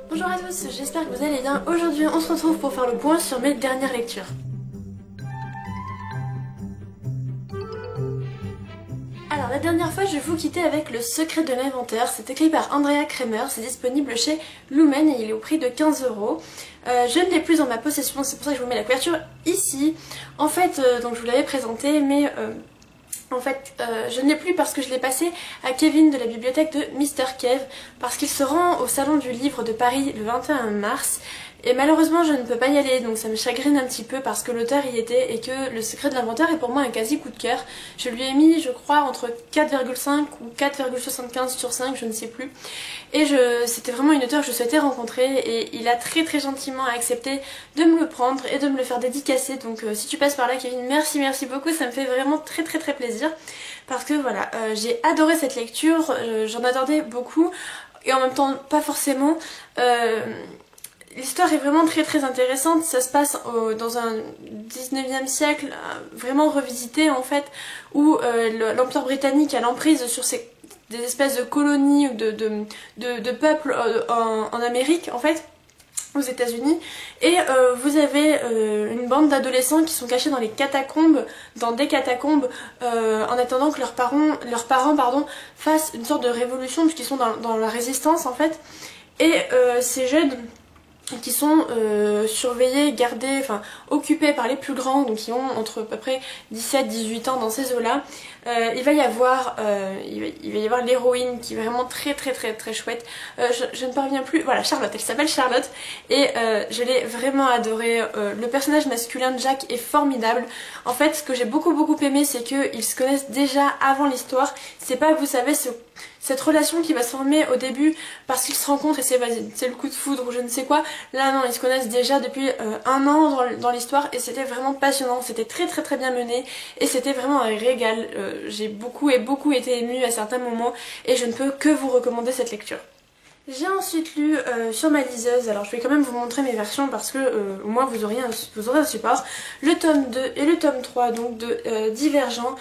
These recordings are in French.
Bonjour à tous, j'espère que vous allez bien. Aujourd'hui on se retrouve pour faire le point sur mes dernières lectures. Alors la dernière fois je vous quittais avec Le secret de l'inventeur, c'est écrit par Andrea Kremer, c'est disponible chez Lumen et il est au prix de 15 €. Je ne l'ai plus dans ma possession, c'est pour ça que je vous mets la couverture ici. En fait, donc je vous l'avais présenté, mais je ne l'ai plus parce que je l'ai passé à Kevin de la bibliothèque de Mr. Kev, parce qu'il se rend au salon du livre de Paris le 21 mars. Et malheureusement je ne peux pas y aller, donc ça me chagrine un petit peu parce que l'auteur y était et que Le secret de l'inventeur est pour moi un quasi coup de cœur. Je lui ai mis, je crois, entre 4,5 ou 4,75 sur 5, je ne sais plus. Et c'était vraiment une auteure que je souhaitais rencontrer et il a très gentiment accepté de me le prendre et de me le faire dédicacer. Donc si tu passes par là, Kevin, merci beaucoup, ça me fait vraiment très plaisir. Parce que voilà, j'ai adoré cette lecture, j'en attendais beaucoup et en même temps pas forcément. L'histoire est vraiment très intéressante, ça se passe dans un 19e siècle vraiment revisité en fait, où l'Empire britannique a l'emprise sur des espèces de colonies ou de peuples en Amérique en fait, aux États-Unis, et vous avez une bande d'adolescents qui sont cachés dans des catacombes, en attendant que leurs parents fassent une sorte de révolution puisqu'ils sont dans la résistance en fait, et ces jeunes qui sont surveillés, gardés, enfin occupés par les plus grands, donc qui ont entre à peu près 17-18 ans dans ces eaux-là. Il va y avoir l'héroïne qui est vraiment très chouette. Je ne parviens plus, voilà, Charlotte, elle s'appelle Charlotte et je l'ai vraiment adorée. Le personnage masculin de Jack est formidable. En fait, ce que j'ai beaucoup aimé, c'est qu'ils se connaissent déjà avant l'histoire. C'est pas, vous savez, cette relation qui va se former au début parce qu'ils se rencontrent et c'est le coup de foudre ou je ne sais quoi. Là non, ils se connaissent déjà depuis un an dans l'histoire et c'était vraiment passionnant, c'était très bien mené et c'était vraiment un régal. J'ai beaucoup été émue à certains moments et je ne peux que vous recommander cette lecture. J'ai ensuite lu sur ma liseuse, alors je vais quand même vous montrer mes versions parce que au moins vous aurez un support, le tome 2 et le tome 3 donc de Divergent.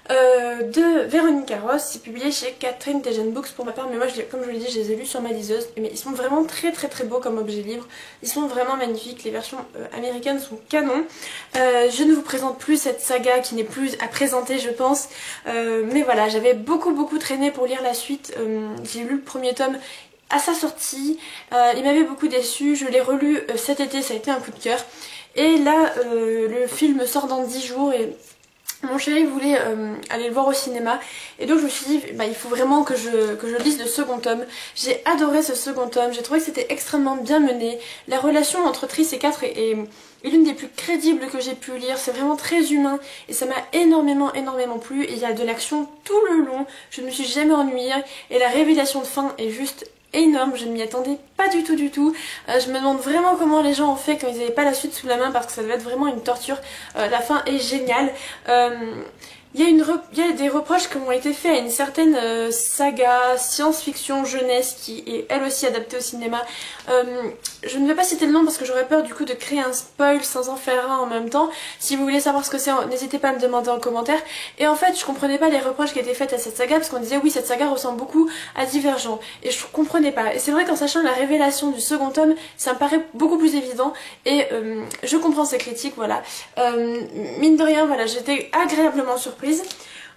De Véronique Arros, c'est publié chez Catherine Tegen Books pour ma part, mais moi comme je vous l'ai dit, je les ai lus sur ma liseuse, mais ils sont vraiment très beaux comme objet livre, ils sont vraiment magnifiques, les versions américaines sont canon. Je ne vous présente plus cette saga qui n'est plus à présenter je pense, mais voilà, j'avais beaucoup traîné pour lire la suite. J'ai lu le premier tome à sa sortie, il m'avait beaucoup déçu, je l'ai relu cet été, ça a été un coup de cœur, et là le film sort dans 10 jours et mon chéri voulait aller le voir au cinéma et donc je me suis dit bah, il faut vraiment que je lise le second tome. J'ai adoré ce second tome, j'ai trouvé que c'était extrêmement bien mené. La relation entre Triss et Quatre est l'une des plus crédibles que j'ai pu lire, c'est vraiment très humain et ça m'a énormément plu et il y a de l'action tout le long, je ne me suis jamais ennuyée et la révélation de fin est juste énorme, je ne m'y attendais pas du tout. Je me demande vraiment comment les gens ont fait quand ils n'avaient pas la suite sous la main parce que ça devait être vraiment une torture. La fin est géniale. Il y a des reproches qui ont été faits à une certaine saga science-fiction jeunesse qui est elle aussi adaptée au cinéma. Je ne vais pas citer le nom parce que j'aurais peur du coup de créer un spoil sans en faire un en même temps. Si vous voulez savoir ce que c'est, n'hésitez pas à me demander en commentaire. Et en fait, je comprenais pas les reproches qui étaient faits à cette saga parce qu'on disait oui, cette saga ressemble beaucoup à Divergent. Et je comprenais pas. Et c'est vrai qu'en sachant la révélation du second tome, ça me paraît beaucoup plus évident. Et je comprends ces critiques, voilà. Mine de rien, voilà, j'étais agréablement surprise.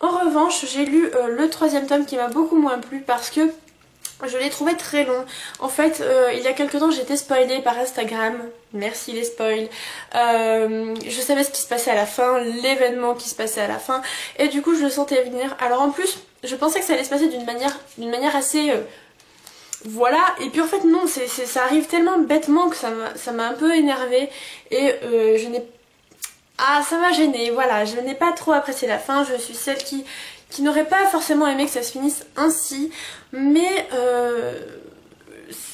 En revanche, j'ai lu le troisième tome qui m'a beaucoup moins plu parce que je l'ai trouvé très long. En fait, il y a quelques temps, j'ai été spoilée par Instagram. Merci les spoils. Je savais ce qui se passait à la fin, l'événement qui se passait à la fin, et du coup, je le sentais venir. Alors en plus, je pensais que ça allait se passer d'une manière assez voilà, et puis en fait non, ça arrive tellement bêtement que ça m'a un peu énervée et ça m'a gênée, voilà, je n'ai pas trop apprécié la fin, je suis celle qui n'aurait pas forcément aimé que ça se finisse ainsi, mais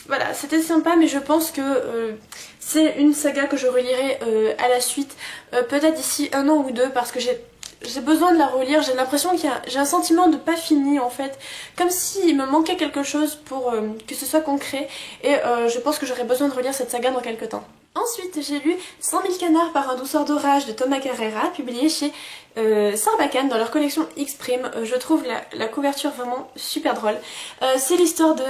voilà, c'était sympa, mais je pense que c'est une saga que je relirai à la suite, peut-être d'ici 1 an ou 2, parce que j'ai besoin de la relire, j'ai l'impression j'ai un sentiment de pas fini en fait, comme s'il me manquait quelque chose pour que ce soit concret, et je pense que j'aurais besoin de relire cette saga dans quelques temps. Ensuite, j'ai lu 100 000 canards par un douceur d'orage de Thomas Carrera, publié chez Sarbacane dans leur collection X-Prime. Je trouve la couverture vraiment super drôle. C'est l'histoire de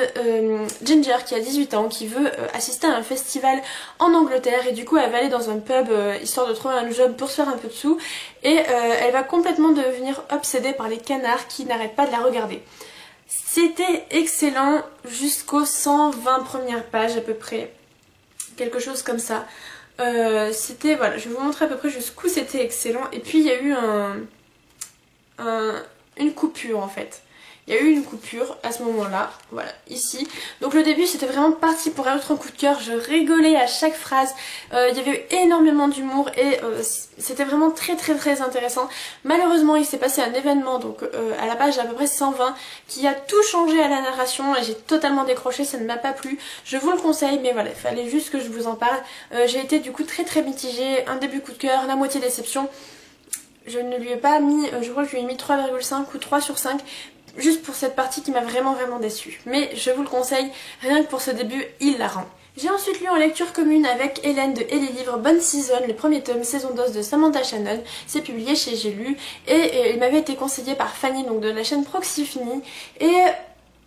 Ginger qui a 18 ans, qui veut assister à un festival en Angleterre et du coup elle va aller dans un pub histoire de trouver un job pour se faire un peu de sous et elle va complètement devenir obsédée par les canards qui n'arrêtent pas de la regarder. C'était excellent jusqu'aux 120 premières pages à peu près. Quelque chose comme ça. C'était, voilà, je vais vous montrer à peu près jusqu'où c'était excellent. Et puis il y a eu une coupure en fait. Il y a eu une coupure à ce moment-là, voilà, ici. Donc le début c'était vraiment parti pour un autre coup de cœur, je rigolais à chaque phrase, il y avait eu énormément d'humour et c'était vraiment très intéressant. Malheureusement il s'est passé un événement, donc à la page à peu près 120, qui a tout changé à la narration et j'ai totalement décroché, ça ne m'a pas plu. Je vous le conseille, mais voilà, il fallait juste que je vous en parle. J'ai été du coup très mitigée, un début coup de cœur, la moitié déception. Je ne lui ai pas mis, je crois que je lui ai mis 3,5 ou 3 sur 5. Juste pour cette partie qui m'a vraiment déçue. Mais je vous le conseille, rien que pour ce début, il la rend. J'ai ensuite lu en lecture commune avec Hélène de Et les livres Bonne Season, le premier tome saison 2 de Samantha Shannon. C'est publié chez J'ai lu et il m'avait été conseillé par Fanny, donc de la chaîne Proxifini. Et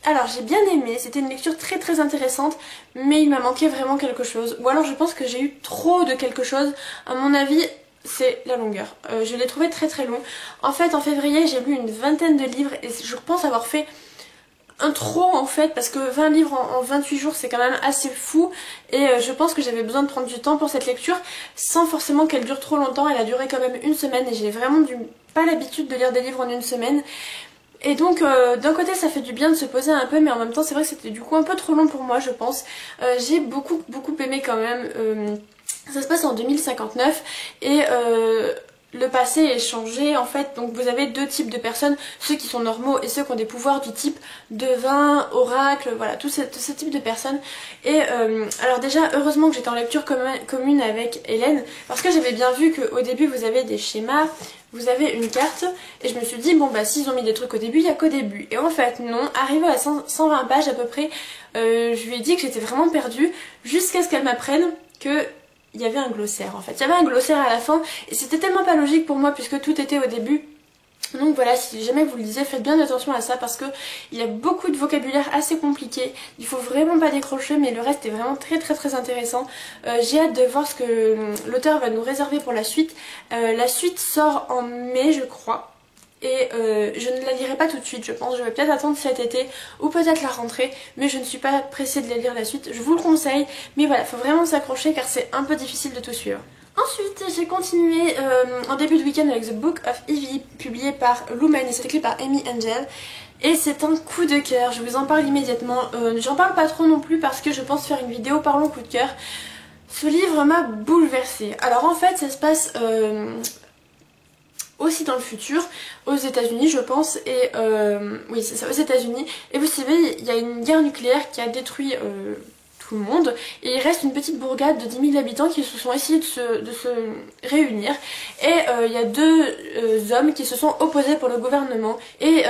alors j'ai bien aimé, c'était une lecture très intéressante, mais il m'a manqué vraiment quelque chose. Ou alors je pense que j'ai eu trop de quelque chose, à mon avis. C'est la longueur. Je l'ai trouvé très long. En fait, en février, j'ai lu une vingtaine de livres et je pense avoir fait un trop en fait, parce que 20 livres en 28 jours, c'est quand même assez fou. Et je pense que j'avais besoin de prendre du temps pour cette lecture, sans forcément qu'elle dure trop longtemps. Elle a duré quand même une semaine et j'ai vraiment pas l'habitude de lire des livres en une semaine. Et donc d'un côté ça fait du bien de se poser un peu, mais en même temps c'est vrai que c'était du coup un peu trop long pour moi, je pense. J'ai beaucoup aimé quand même. Ça se passe en 2059 et le passé est changé en fait, donc vous avez deux types de personnes, ceux qui sont normaux et ceux qui ont des pouvoirs du type devin, oracle, voilà, tout ce type de personnes. Et alors déjà, heureusement que j'étais en lecture commune avec Hélène, parce que j'avais bien vu qu'au début vous avez des schémas, vous avez une carte, et je me suis dit, bon bah s'ils ont mis des trucs au début, il n'y a qu'au début. Et en fait non, arrivé à 120 pages à peu près, je lui ai dit que j'étais vraiment perdue, jusqu'à ce qu'elle m'apprenne que il y avait un glossaire en fait. Il y avait un glossaire à la fin et c'était tellement pas logique pour moi puisque tout était au début. Donc voilà, si jamais vous le lisez, faites bien attention à ça parce que il y a beaucoup de vocabulaire assez compliqué. Il faut vraiment pas décrocher, mais le reste est vraiment très intéressant. J'ai hâte de voir ce que l'auteur va nous réserver pour la suite. La suite sort en mai je crois. Et je ne la lirai pas tout de suite, je pense. Je vais peut-être attendre cet été ou peut-être la rentrée, mais je ne suis pas pressée de la lire la suite. Je vous le conseille, mais voilà, il faut vraiment s'accrocher car c'est un peu difficile de tout suivre. Ensuite, j'ai continué en début de week-end avec The Book of Evie, publié par Lumen et c'est écrit par Amy Angel. Et c'est un coup de cœur, je vous en parle immédiatement. J'en parle pas trop non plus parce que je pense faire une vidéo parlant coup de cœur. Ce livre m'a bouleversée. Alors en fait, ça se passe aussi dans le futur, aux États-Unis je pense, et oui c'est ça, aux États-Unis. Et vous savez, il y a une guerre nucléaire qui a détruit tout le monde, et il reste une petite bourgade de 10 000 habitants qui se sont essayés de se réunir, et il y a deux hommes qui se sont opposés pour le gouvernement, et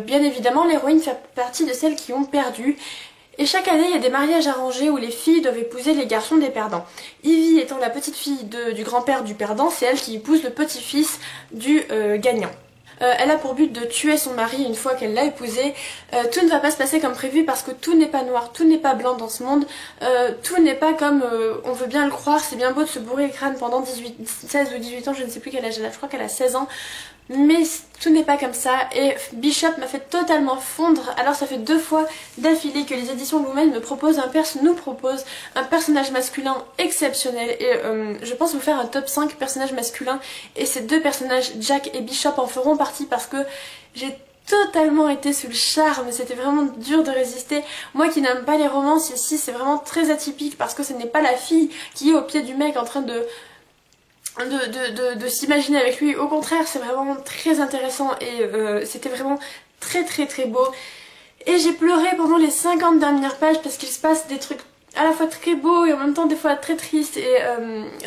bien évidemment l'héroïne fait partie de celles qui ont perdu. Et chaque année, il y a des mariages arrangés où les filles doivent épouser les garçons des perdants. Ivy étant la petite fille du grand-père du perdant, c'est elle qui épouse le petit-fils du gagnant. Elle a pour but de tuer son mari une fois qu'elle l'a épousé. Tout ne va pas se passer comme prévu parce que tout n'est pas noir, tout n'est pas blanc dans ce monde. Tout n'est pas comme on veut bien le croire. C'est bien beau de se bourrer le crâne pendant 16 ou 18 ans, je ne sais plus quel âge elle a, je crois qu'elle a 16 ans. Mais tout n'est pas comme ça et Bishop m'a fait totalement fondre. Alors ça fait 2 fois d'affilée que les éditions Lumen nous proposent un personnage masculin exceptionnel. Et je pense vous faire un top 5 personnages masculins. Et ces deux personnages, Jack et Bishop, en feront partie parce que j'ai totalement été sous le charme. C'était vraiment dur de résister. Moi qui n'aime pas les romances, ici c'est vraiment très atypique parce que ce n'est pas la fille qui est au pied du mec en train de s'imaginer avec lui. Au contraire, c'est vraiment très intéressant et c'était vraiment très beau. Et j'ai pleuré pendant les 50 dernières pages parce qu'il se passe des trucs à la fois très beau et en même temps des fois très triste et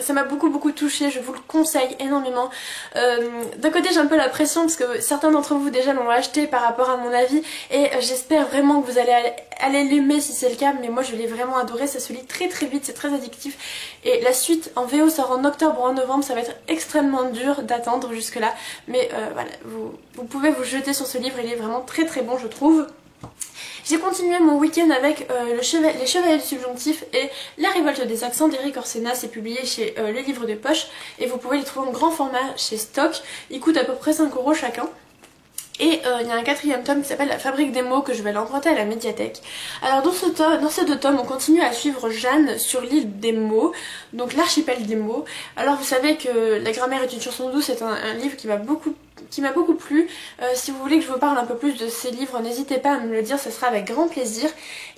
ça m'a beaucoup touchée, je vous le conseille énormément. D'un côté j'ai un peu la pression parce que certains d'entre vous déjà l'ont acheté par rapport à mon avis et j'espère vraiment que vous allez aller l'aimer si c'est le cas, mais moi je l'ai vraiment adoré, ça se lit très vite, c'est très addictif et la suite en VO sort en octobre ou en novembre, ça va être extrêmement dur d'attendre jusque là, mais voilà, vous pouvez vous jeter sur ce livre, il est vraiment très bon je trouve. J'ai continué mon week-end avec Les Chevaliers du Subjonctif et La Révolte des accents d'Eric Orsena, c'est publié chez Les Livres de Poche et vous pouvez les trouver en grand format chez Stock, ils coûtent à peu près 5 € chacun. Et il y a un 4e tome qui s'appelle La Fabrique des mots que je vais l'emprunter à la médiathèque. Alors dans ces 2 tomes on continue à suivre Jeanne sur l'île des mots, donc l'archipel des mots. Alors vous savez que La grammaire est une chanson douce, c'est un livre qui m'a beaucoup plu. Si vous voulez que je vous parle un peu plus de ces livres, n'hésitez pas à me le dire, ça sera avec grand plaisir.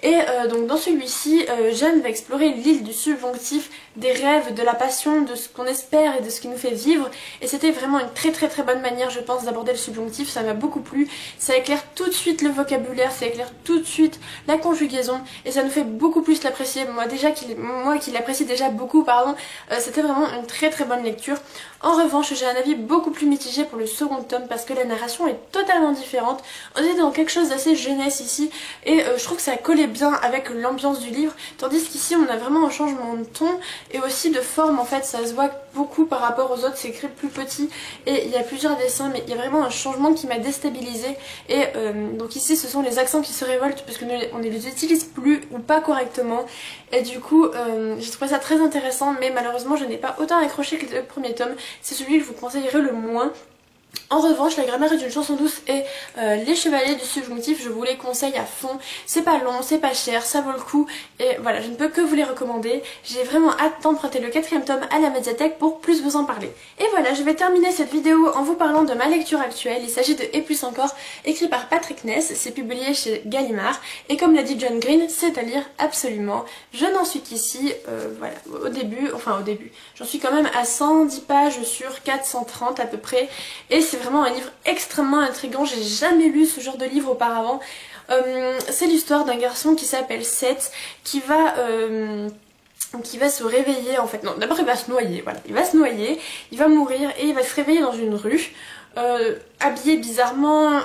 Et donc dans celui-ci, Jeanne va explorer l'île du subjonctif, des rêves, de la passion, de ce qu'on espère et de ce qui nous fait vivre. Et c'était vraiment une très bonne manière, je pense, d'aborder le subjonctif, ça m'a beaucoup plu. Ça éclaire tout de suite le vocabulaire, ça éclaire tout de suite la conjugaison et ça nous fait beaucoup plus l'apprécier. Moi qui l'apprécie déjà beaucoup, c'était vraiment une très bonne lecture. En revanche, j'ai un avis beaucoup plus mitigé pour le second tome parce que la narration est totalement différente. On est dans quelque chose d'assez jeunesse ici et je trouve que ça collait bien avec l'ambiance du livre, tandis qu'ici on a vraiment un changement de ton et aussi de forme, en fait ça se voit beaucoup par rapport aux autres, c'est écrit plus petit et il y a plusieurs dessins mais il y a vraiment un changement qui m'a déstabilisée et donc ici ce sont les accents qui se révoltent parce qu'on ne les utilise plus ou pas correctement et du coup j'ai trouvé ça très intéressant mais malheureusement je n'ai pas autant accroché que le premier tome, c'est celui que je vous conseillerais le moins. En revanche, La grammaire est une chanson douce et Les Chevaliers du Subjonctif, je vous les conseille à fond. C'est pas long, c'est pas cher, ça vaut le coup. Et voilà, je ne peux que vous les recommander. J'ai vraiment hâte d'emprunter le 4e tome à la médiathèque pour plus vous en parler. Et voilà, je vais terminer cette vidéo en vous parlant de ma lecture actuelle. Il s'agit de Et plus encore, écrit par Patrick Ness. C'est publié chez Gallimard. Et comme l'a dit John Green, c'est à lire absolument. Je n'en suis qu'ici, voilà, au début, j'en suis quand même à 110 pages sur 430 à peu près. Et c'est vraiment un livre extrêmement intriguant, j'ai jamais lu ce genre de livre auparavant. C'est l'histoire d'un garçon qui s'appelle Seth qui va se réveiller en fait. Non, d'abord il va se noyer, voilà. Il va se noyer, il va mourir et il va se réveiller dans une rue, habillé bizarrement.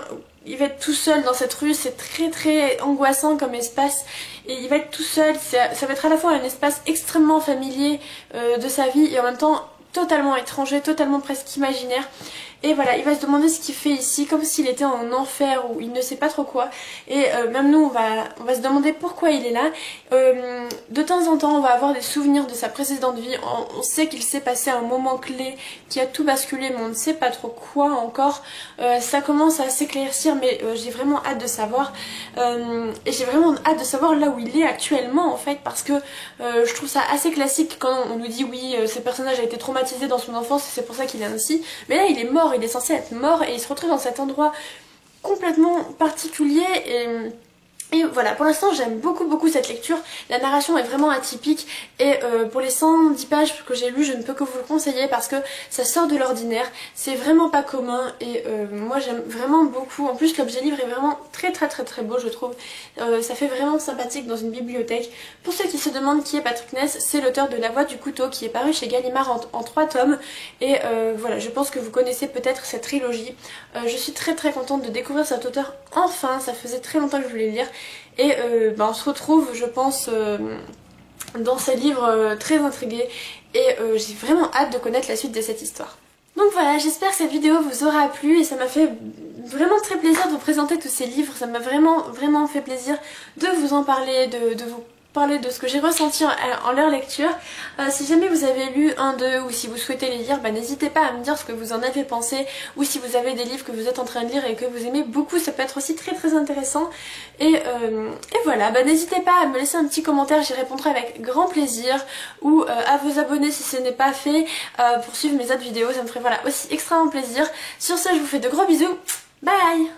Il va être tout seul dans cette rue, c'est très angoissant comme espace et il va être tout seul, ça va être à la fois un espace extrêmement familier de sa vie et en même temps totalement étranger, totalement presque imaginaire. Et voilà, il va se demander ce qu'il fait ici, comme s'il était en enfer ou il ne sait pas trop quoi. Et même nous, on va se demander pourquoi il est là. De temps en temps, on va avoir des souvenirs de sa précédente vie. On sait qu'il s'est passé un moment clé qui a tout basculé, mais on ne sait pas trop quoi encore. Ça commence à s'éclaircir, mais j'ai vraiment hâte de savoir. Et j'ai vraiment hâte de savoir là où il est actuellement, en fait, parce que je trouve ça assez classique quand on nous dit oui, ce personnage a été traumatisé dans son enfance et c'est pour ça qu'il est ainsi. Mais là, il est mort. Il est censé être mort et il se retrouve dans cet endroit complètement particulier et voilà, pour l'instant j'aime beaucoup cette lecture, la narration est vraiment atypique et pour les 110 pages que j'ai lues je ne peux que vous le conseiller parce que ça sort de l'ordinaire, c'est vraiment pas commun et moi j'aime vraiment beaucoup, en plus l'objet livre est vraiment très beau je trouve, ça fait vraiment sympathique dans une bibliothèque. Pour ceux qui se demandent qui est Patrick Ness, c'est l'auteur de La Voix du couteau qui est paru chez Gallimard en 3 tomes et voilà, je pense que vous connaissez peut-être cette trilogie, je suis très contente de découvrir cet auteur enfin, ça faisait très longtemps que je voulais le lire. Et on se retrouve je pense dans ces livres très intrigués et j'ai vraiment hâte de connaître la suite de cette histoire. Donc voilà, j'espère que cette vidéo vous aura plu et ça m'a fait vraiment très plaisir de vous présenter tous ces livres, ça m'a vraiment fait plaisir de vous en parler, de vous parler de ce que j'ai ressenti en leur lecture. Si jamais vous avez lu un d'eux ou si vous souhaitez les lire, n'hésitez pas à me dire ce que vous en avez pensé ou si vous avez des livres que vous êtes en train de lire et que vous aimez beaucoup, ça peut être aussi très intéressant. Et voilà, n'hésitez pas à me laisser un petit commentaire, j'y répondrai avec grand plaisir ou à vous abonner si ce n'est pas fait pour suivre mes autres vidéos, ça me ferait voilà aussi extrêmement plaisir. Sur ce, je vous fais de gros bisous, bye.